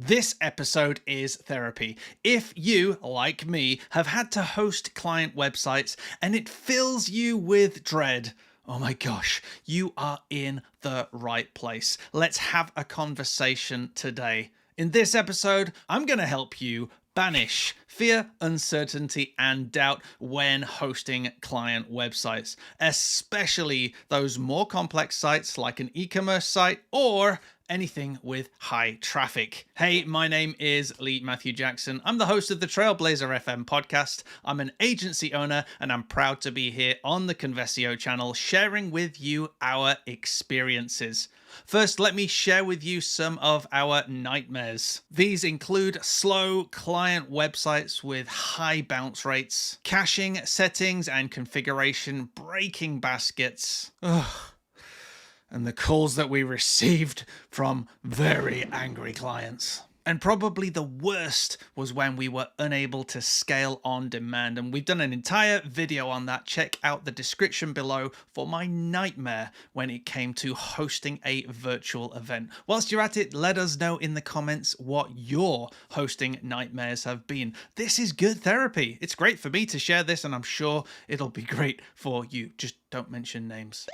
This episode is therapy. If you, like me, have had to host client websites and it fills you with dread, oh my gosh, you are in the right place. Let's have a conversation today. In this episode, I'm going to help you banish fear, uncertainty, and doubt when hosting client websites, especially those more complex sites like an e-commerce site or anything with high traffic. Hey, my name is Lee Matthew Jackson. I'm the host of the Trailblazer FM podcast. I'm an agency owner and I'm proud to be here on the Convesio channel sharing with you our experiences. First, let me share with you some of our nightmares. These include slow client websites with high bounce rates, caching settings and configuration breaking baskets. And the calls that we received from very angry clients. And probably the worst was when we were unable to scale on demand. And we've done an entire video on that. Check out the description below for my nightmare when it came to hosting a virtual event. Whilst you're at it, let us know in the comments what your hosting nightmares have been. This is good therapy. It's great for me to share this, and I'm sure it'll be great for you. Just don't mention names.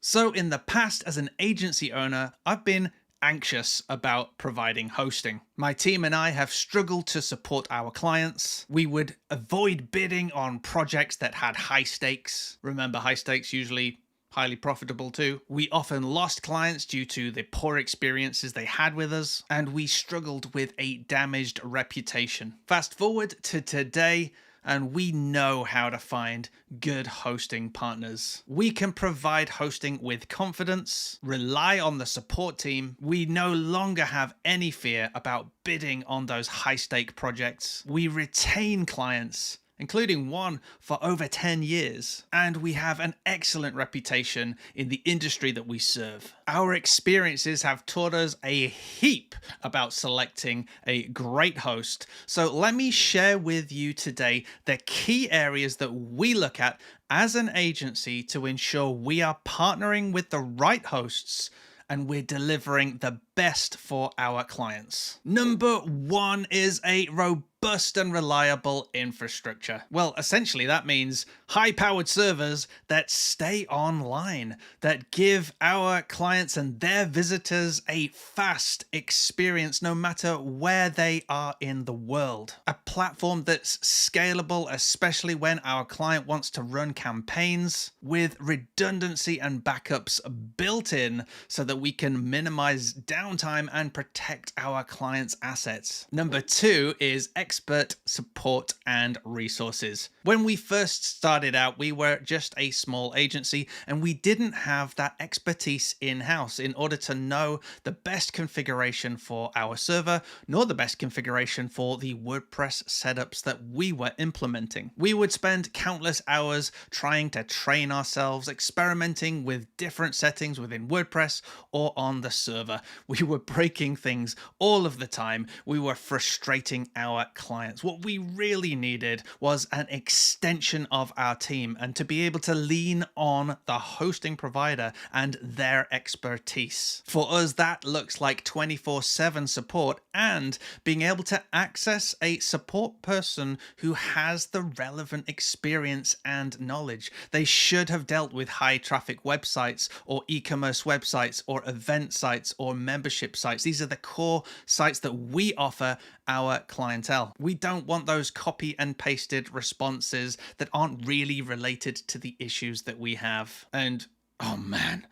So in the past, as an agency owner, I've been anxious about providing hosting. My team and I have struggled to support our clients. We would avoid bidding on projects that had high stakes. Remember, high stakes usually highly profitable too. We often lost clients due to the poor experiences they had with us, and we struggled with a damaged reputation. Fast forward to today, and we know how to find good hosting partners. We can provide hosting with confidence, rely on the support team. We no longer have any fear about bidding on those high-stake projects. We retain clients, including one for over 10 years. And we have an excellent reputation in the industry that we serve. Our experiences have taught us a heap about selecting a great host. So let me share with you today the key areas that we look at as an agency to ensure we are partnering with the right hosts and we're delivering the best for our clients. Number one is a robust and reliable infrastructure. Well, essentially that means high-powered servers that stay online, that give our clients and their visitors a fast experience no matter where they are in the world. A platform that's scalable, especially when our client wants to run campaigns, with redundancy and backups built in so that we can minimize downtime and protect our clients' assets. Number two is expert support and resources. When we first started out, we were just a small agency and we didn't have that expertise in-house in order to know the best configuration for our server, nor the best configuration for the WordPress setups that we were implementing. We would spend countless hours trying to train ourselves, experimenting with different settings within WordPress or on the server. We were breaking things all of the time. We were frustrating our clients. What we really needed was an extension of our team and to be able to lean on the hosting provider and their expertise. For us, that looks like 24/7 support and being able to access a support person who has the relevant experience and knowledge. They should have dealt with high traffic websites or e-commerce websites or event sites or membership sites. These are the core sites that we offer our clientele. We don't want those copy and pasted responses that aren't really related to the issues that we have. And oh man,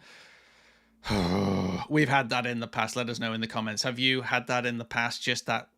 we've had that in the past. Let us know in the comments. Have you had that in the past? Just that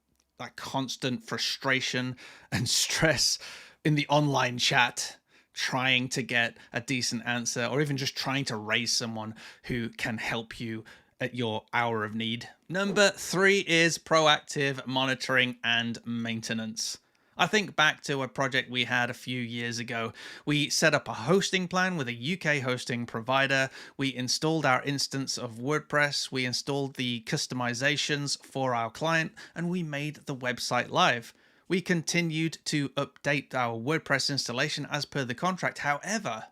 constant frustration and stress in the online chat, trying to get a decent answer, or even just trying to raise someone who can help you at your hour of need. Number three is proactive monitoring and maintenance. I think back to a project we had a few years ago. We set up a hosting plan with a UK hosting provider. We installed our instance of WordPress. We installed the customizations for our client, and we made the website live. We continued to update our WordPress installation as per the contract. However,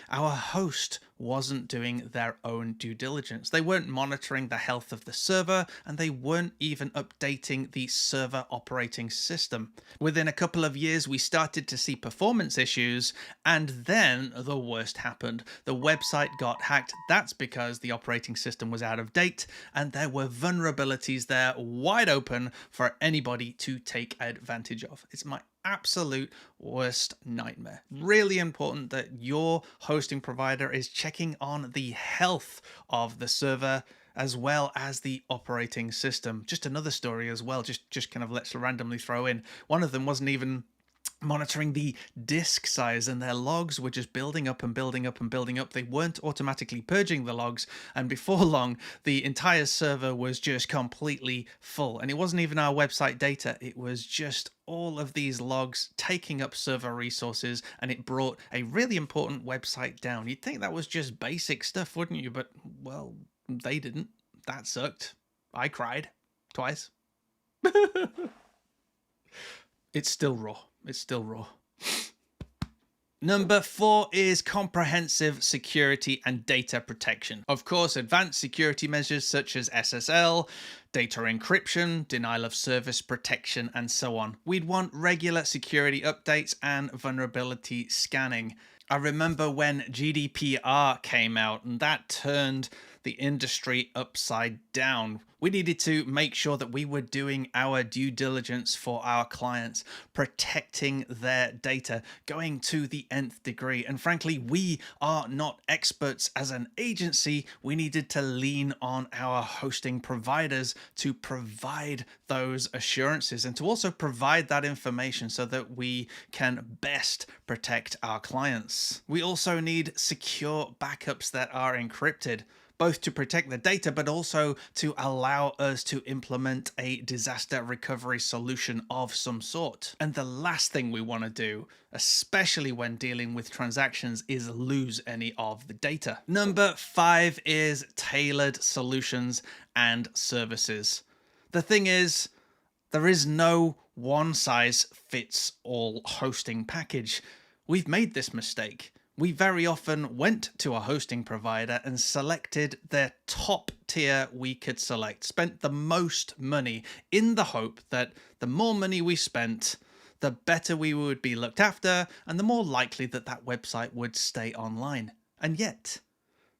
our host wasn't doing their own due diligence. They weren't monitoring the health of the server, and they weren't even updating the server operating system. Within a couple of years, we started to see performance issues, and then the worst happened. The website got hacked. That's because the operating system was out of date, and there were vulnerabilities there wide open for anybody to take advantage of. It's my absolute worst nightmare. Really important that your hosting provider is checking on the health of the server as well as the operating system. Just another story as well, just kind of let's randomly throw in. One of them wasn't even monitoring the disk size, and their logs were just building up and building up and building up. They weren't automatically purging the logs, and before long the entire server was just completely full. And it wasn't even our website data, it was just all of these logs taking up server resources, and it brought a really important website down. You'd think that was just basic stuff, wouldn't you? But well, they didn't. That sucked. I cried twice. It's still raw. It's still raw. Number 4 is comprehensive security and data protection. Of course, advanced security measures such as SSL, data encryption, denial of service protection, and so on. We'd want regular security updates and vulnerability scanning. I remember when GDPR came out, and that turned the industry upside down. We needed to make sure that we were doing our due diligence for our clients, protecting their data, going to the nth degree. And frankly, we are not experts as an agency. We needed to lean on our hosting providers to provide those assurances and to also provide that information so that we can best protect our clients. We also need secure backups that are encrypted, both to protect the data, but also to allow us to implement a disaster recovery solution of some sort. And the last thing we want to do, especially when dealing with transactions, is lose any of the data. Number 5 is tailored solutions and services. The thing is, there is no one size fits all hosting package. We've made this mistake. We very often went to a hosting provider and selected their top tier we could select, spent the most money in the hope that the more money we spent, the better we would be looked after and the more likely that that website would stay online. And yet,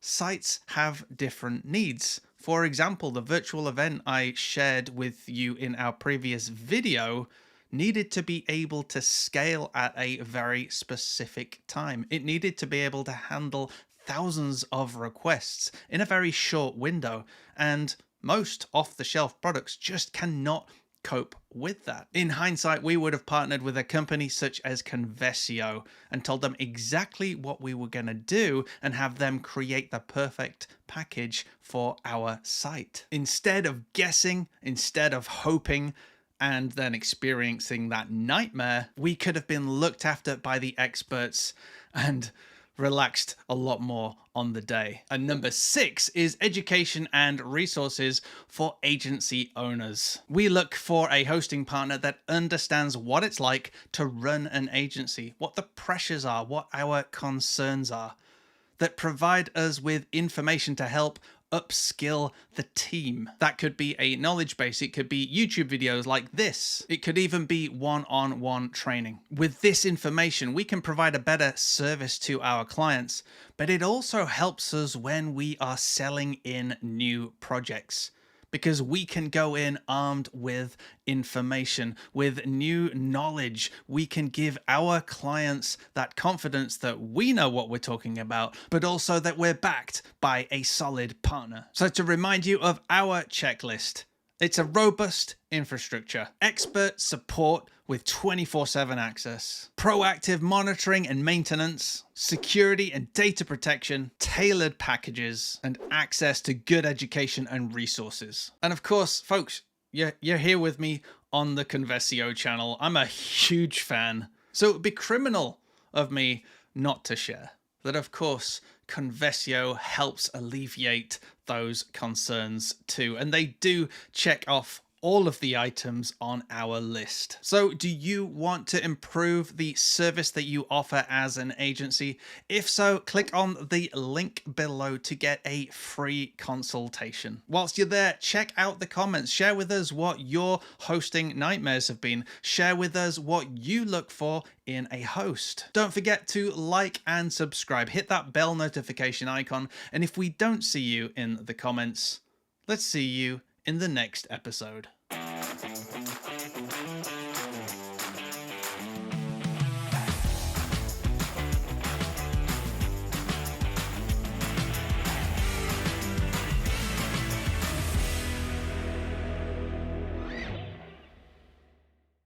sites have different needs. For example, the virtual event I shared with you in our previous video needed to be able to scale at a very specific time. It needed to be able to handle thousands of requests in a very short window, and most off-the-shelf products just cannot cope with that. In hindsight, we would have partnered with a company such as Convesio and told them exactly what we were going to do and have them create the perfect package for our site. Instead of guessing, instead of hoping, and then experiencing that nightmare, we could have been looked after by the experts and relaxed a lot more on the day. And number 6 is education and resources for agency owners. We look for a hosting partner that understands what it's like to run an agency, what the pressures are, what our concerns are, that provide us with information to help upskill the team. That could be a knowledge base. It could be YouTube videos like this. It could even be one-on-one training. With this information, we can provide a better service to our clients, but it also helps us when we are selling in new projects, because we can go in armed with information, with new knowledge. We can give our clients that confidence that we know what we're talking about, but also that we're backed by a solid partner. So to remind you of our checklist, it's a robust infrastructure, expert support with 24/7 access, proactive monitoring and maintenance, security and data protection, tailored packages, and access to good education and resources. And of course, folks, you're here with me on the Convesio channel. I'm a huge fan, so it would be criminal of me not to share that, of course, Convesio helps alleviate those concerns too. And they do check off all of the items on our list. So do you want to improve the service that you offer as an agency? If so, click on the link below to get a free consultation. Whilst you're there, check out the comments. Share with us what your hosting nightmares have been. Share with us what you look for in a host. Don't forget to like and subscribe. Hit that bell notification icon. And if we don't see you in the comments, let's see you in the next episode.